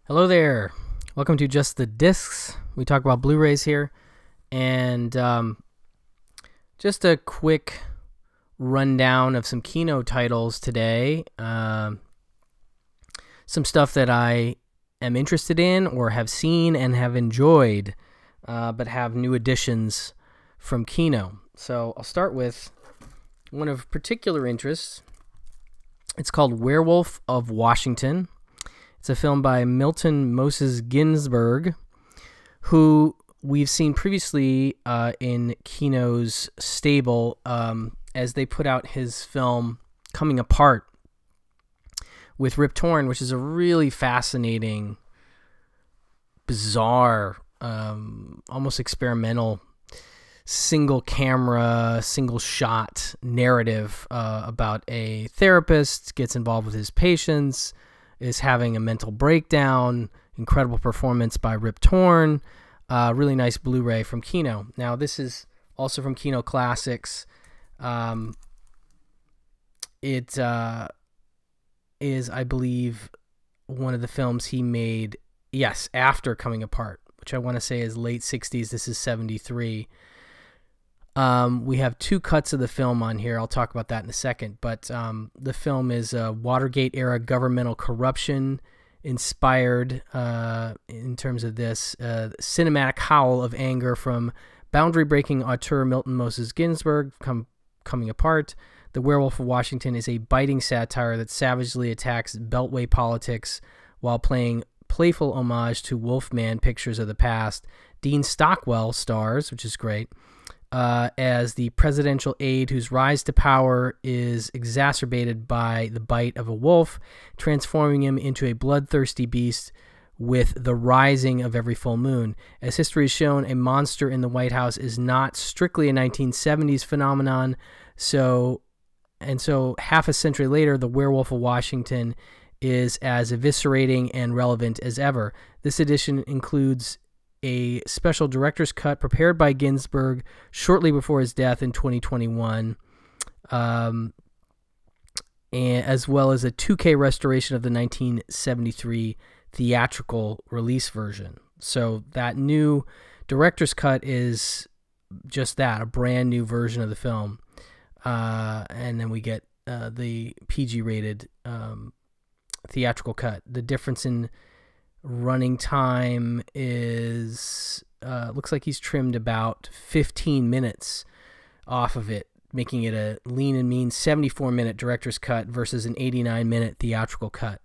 Hello there. Welcome to Just the Discs. We talk about Blu-rays here. And just a quick rundown of some Kino titles today. Some stuff that I am interested in or have seen and have enjoyed, but have new additions from Kino. So I'll start with one of particular interest. It's called Werewolf of Washington. It's a film by Milton Moses Ginsberg, who we've seen previously in Kino's stable as they put out his film Coming Apart with Rip Torn, which is a really fascinating, bizarre, almost experimental single camera, single shot narrative about a therapist gets involved with his patients, is having a mental breakdown. Incredible performance by Rip Torn. Really nice Blu-ray from Kino. Now, this is also from Kino Classics. It is, I believe, one of the films he made, yes, after Coming Apart, which I want to say is late 60s. This is 73. We have two cuts of the film on here. I'll talk about that in a second. But the film is Watergate-era governmental corruption inspired in terms of this cinematic howl of anger from boundary-breaking auteur Milton Moses Ginsberg. Coming Apart. The Werewolf of Washington is a biting satire that savagely attacks Beltway politics while playing playful homage to Wolfman pictures of the past. Dean Stockwell stars, which is great, as the presidential aide whose rise to power is exacerbated by the bite of a wolf, transforming him into a bloodthirsty beast with the rising of every full moon. As history has shown, a monster in the White House is not strictly a 1970s phenomenon, so half a century later, the Werewolf of Washington is as eviscerating and relevant as ever. This edition includes a special director's cut prepared by Ginsberg shortly before his death in 2021, and as well as a 2K restoration of the 1973 theatrical release version. So that new director's cut is just that, a brand new version of the film. And then we get the PG-rated theatrical cut. The difference in running time is looks like he's trimmed about 15 minutes off of it, making it a lean and mean 74-minute director's cut versus an 89-minute theatrical cut.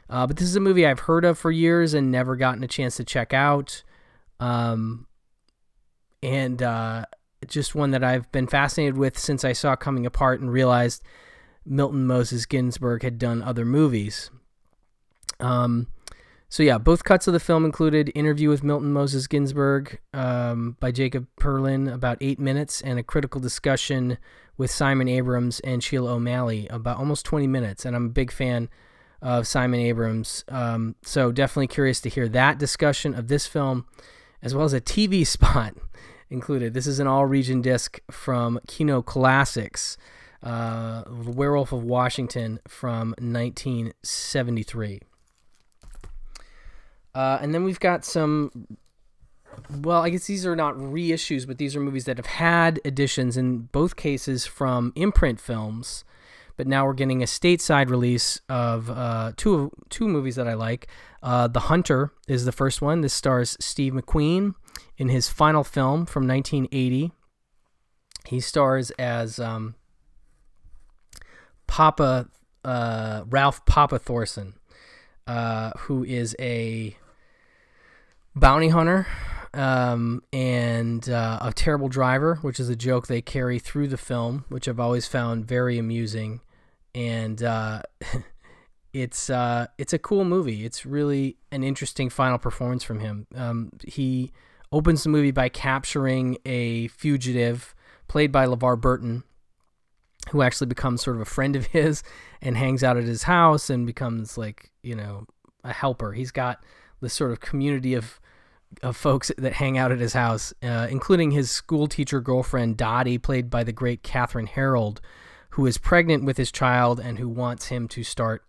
But this is a movie I've heard of for years and never gotten a chance to check out. Just one that I've been fascinated with since I saw Coming Apart and realized Milton Moses Ginsberg had done other movies. So yeah, both cuts of the film included interview with Milton Moses Ginsberg by Jacob Perlin, about 8 minutes, and a critical discussion with Simon Abrams and Sheila O'Malley, about almost 20 minutes. And I'm a big fan of Simon Abrams, so definitely curious to hear that discussion of this film, as well as a TV spot included. This is an all-region disc from Kino Classics, Werewolf of Washington from 1973. And then we've got some, well, I guess these are not reissues, but these are movies that have had editions, in both cases from imprint films, but now we're getting a stateside release of two movies that I like. The Hunter is the first one. This stars Steve McQueen in his final film from 1980. He stars as Ralph Papa Thorson, who is a bounty hunter and a terrible driver, which is a joke they carry through the film, which I've always found very amusing. And it's a cool movie. It's really an interesting final performance from him. He opens the movie by capturing a fugitive played by LeVar Burton, who actually becomes sort of a friend of his and hangs out at his house and becomes, like, you know, a helper. He's got this sort of community of folks that hang out at his house, including his school teacher girlfriend Dottie, played by the great Catherine Harold, who is pregnant with his child and who wants him to start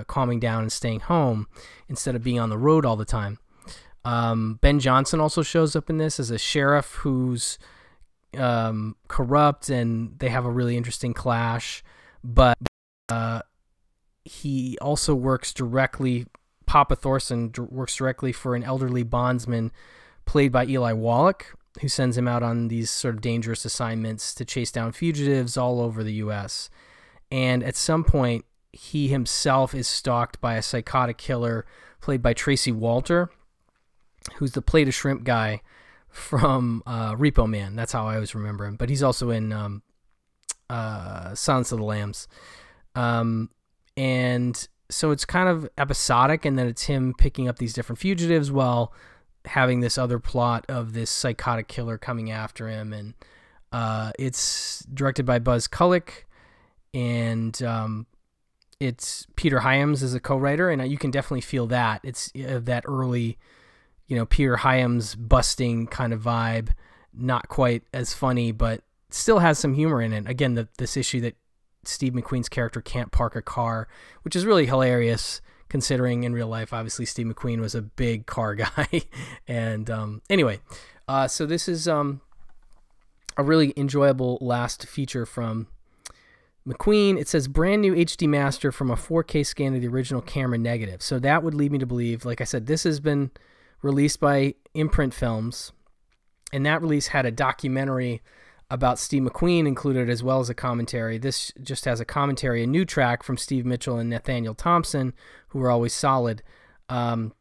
calming down and staying home instead of being on the road all the time. Ben Johnson also shows up in this as a sheriff who's corrupt, and they have a really interesting clash. But he also works directly, Papa Thorson works directly for an elderly bondsman played by Eli Wallach, who sends him out on these sort of dangerous assignments to chase down fugitives all over the U.S. And at some point, he himself is stalked by a psychotic killer played by Tracy Walter, who's the plate of shrimp guy from Repo Man. That's how I always remember him. But he's also in Silence of the Lambs. And so it's kind of episodic, and then it's him picking up these different fugitives while having this other plot of this psychotic killer coming after him. And it's directed by Buzz Kulick, and it's Peter Hyams as a co-writer, and you can definitely feel that. It's that early, Peter Hyams busting kind of vibe, not quite as funny, but still has some humor in it. Again, this issue that Steve McQueen's character can't park a car, which is really hilarious considering in real life, obviously, Steve McQueen was a big car guy. And anyway, so this is a really enjoyable last feature from McQueen. It says brand new HD master from a 4K scan of the original camera negative. So that would lead me to believe, like I said, this has been released by Imprint Films, and that release had a documentary about Steve McQueen included, as well as a commentary. This just has a commentary, a new track from Steve Mitchell and Nathaniel Thompson, who are always solid. But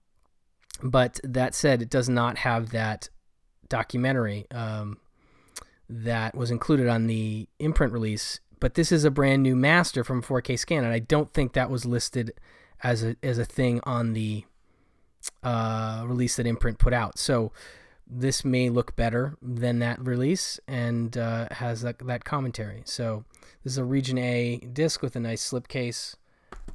that said, it does not have that documentary that was included on the imprint release. But this is a brand new master from 4K scan, and I don't think that was listed as a thing on the release that Imprint put out. So this may look better than that release, and has that commentary. So this is a Region A disc with a nice slipcase.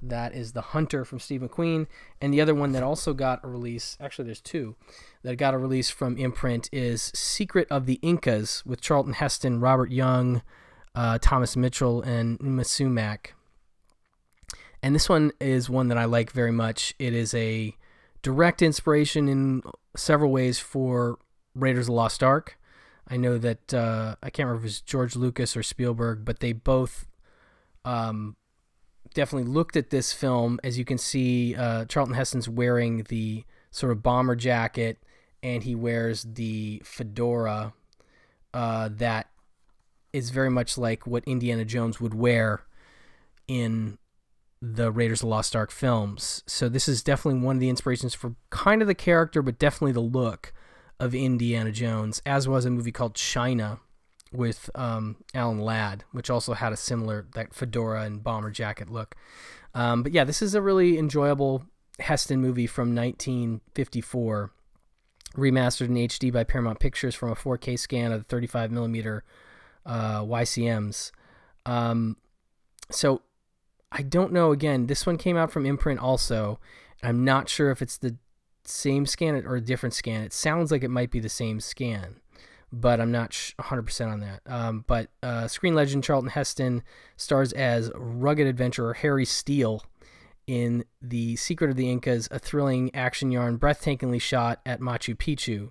That is The Hunter from Steve McQueen. And the other one that also got a release, actually there's two, that got a release from Imprint is Secret of the Incas with Charlton Heston, Robert Young, Thomas Mitchell, and Uma Sumac. And this one is one that I like very much. It is a direct inspiration in several ways for Raiders of the Lost Ark. I know that, I can't remember if it was George Lucas or Spielberg, but they both definitely looked at this film. As you can see, Charlton Heston's wearing the sort of bomber jacket, and he wears the fedora that is very much like what Indiana Jones would wear in the Raiders of the Lost Ark films. So this is definitely one of the inspirations for kind of the character, but definitely the look of Indiana Jones, as was a movie called China with Alan Ladd, which also had a similar, that fedora and bomber jacket look. But yeah, this is a really enjoyable Heston movie from 1954, remastered in HD by Paramount Pictures from a 4K scan of the 35 millimeter YCMs. So I don't know, again, this one came out from Imprint also. I'm not sure if it's the same scan or a different scan. It sounds like it might be the same scan, but I'm not 100% on that. But screen legend Charlton Heston stars as rugged adventurer Harry Steele in The Secret of the Incas, a thrilling action yarn breathtakingly shot at Machu Picchu.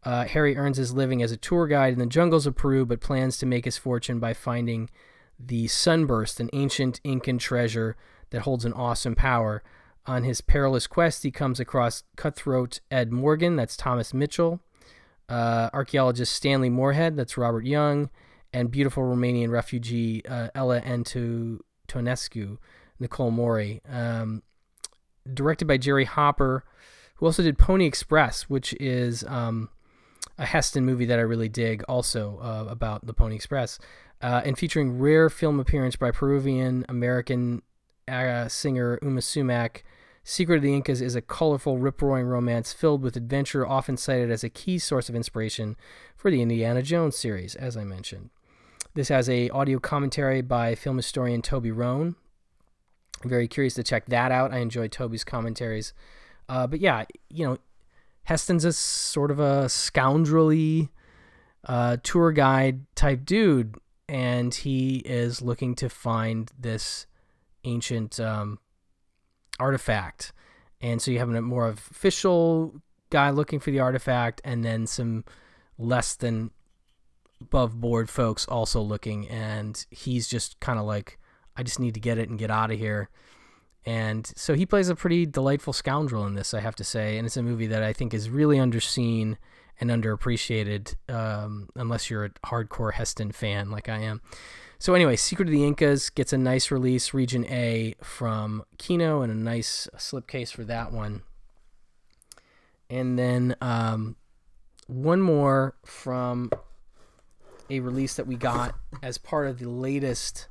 Harry earns his living as a tour guide in the jungles of Peru, but plans to make his fortune by finding the Sunburst, an ancient Incan treasure that holds an awesome power. On his perilous quest, he comes across cutthroat Ed Morgan, that's Thomas Mitchell, archaeologist Stanley Moorhead, that's Robert Young, and beautiful Romanian refugee Ella Antonescu, Nicole Mori. Directed by Jerry Hopper, who also did Pony Express, which is a Heston movie that I really dig also, about the Pony Express, and featuring rare film appearance by Peruvian-American singer Uma Sumac. Secret of the Incas is a colorful, rip-roaring romance filled with adventure, often cited as a key source of inspiration for the Indiana Jones series, as I mentioned. This has a audio commentary by film historian Toby Rohn. I'm very curious to check that out. I enjoy Toby's commentaries. But yeah, Heston's a sort of a scoundrelly tour guide type dude, and he is looking to find this ancient artifact. And so you have a more official guy looking for the artifact, and then some less than above board folks also looking, and he's just kind of like, I just need to get it and get out of here. And so he plays a pretty delightful scoundrel in this, I have to say, and it's a movie that I think is really underseen and underappreciated, unless you're a hardcore Heston fan like I am. So anyway, Secret of the Incas gets a nice release, Region A from Kino, and a nice slipcase for that one. And then one more from a release that we got as part of the latest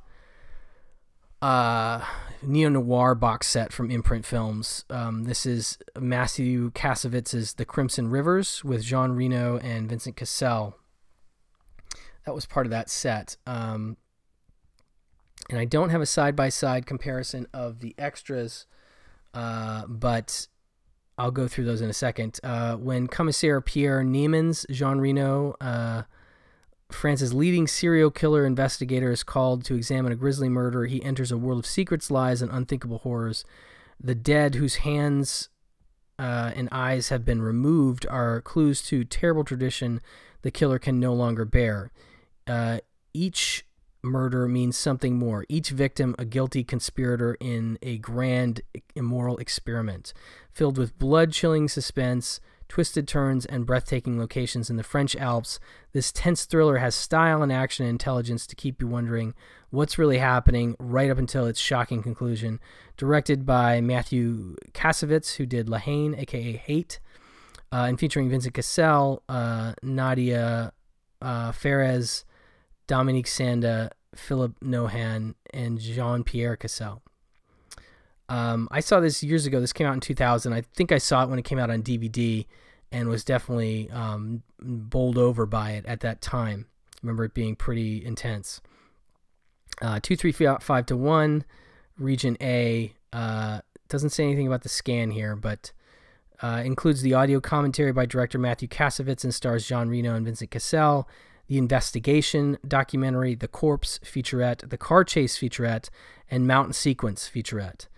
neo-noir box set from Imprint Films. This is Matthew Kasowitz's The Crimson Rivers with Jean Reno and Vincent Cassel. That was part of that set. And I don't have a side-by-side comparison of the extras, but I'll go through those in a second. When Commissaire Pierre Niemann's Jean Reno, France's leading serial killer investigator, is called to examine a grisly murder, he enters a world of secrets, lies, and unthinkable horrors. The dead, whose hands and eyes have been removed, are clues to terrible tradition the killer can no longer bear. Each murder means something more. Each victim a guilty conspirator in a grand immoral experiment, filled with blood-chilling suspense, twisted turns, and breathtaking locations in the French Alps. This tense thriller has style and action and intelligence to keep you wondering what's really happening right up until its shocking conclusion. Directed by Matthew Kasowitz, who did La Haine, aka Hate, and featuring Vincent Cassel, Nadia Ferez, Dominique Sanda, Philip Nohan, and Jean-Pierre Cassel. I saw this years ago. This came out in 2000. I think I saw it when it came out on DVD and was definitely bowled over by it at that time. I remember it being pretty intense. 2, 3, 5 to 1, Region A. Doesn't say anything about the scan here, but includes the audio commentary by director Matthew Kasowitz and stars Jean Reno and Vincent Cassel, the investigation documentary, the corpse featurette, the car chase featurette, and mountain sequence featurette.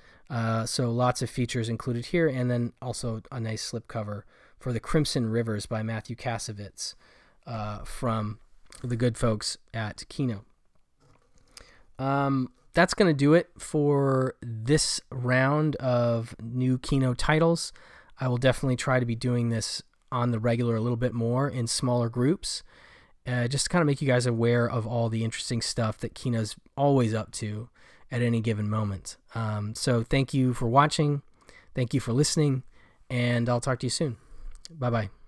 So lots of features included here, and then also a nice slipcover for The Crimson Rivers by Matthew Kasowitz from the good folks at Kino. That's going to do it for this round of new Kino titles. I will definitely try to be doing this on the regular a little bit more in smaller groups, just to kind of make you guys aware of all the interesting stuff that Kino's always up to at any given moment. So thank you for watching. Thank you for listening, and I'll talk to you soon. Bye-bye.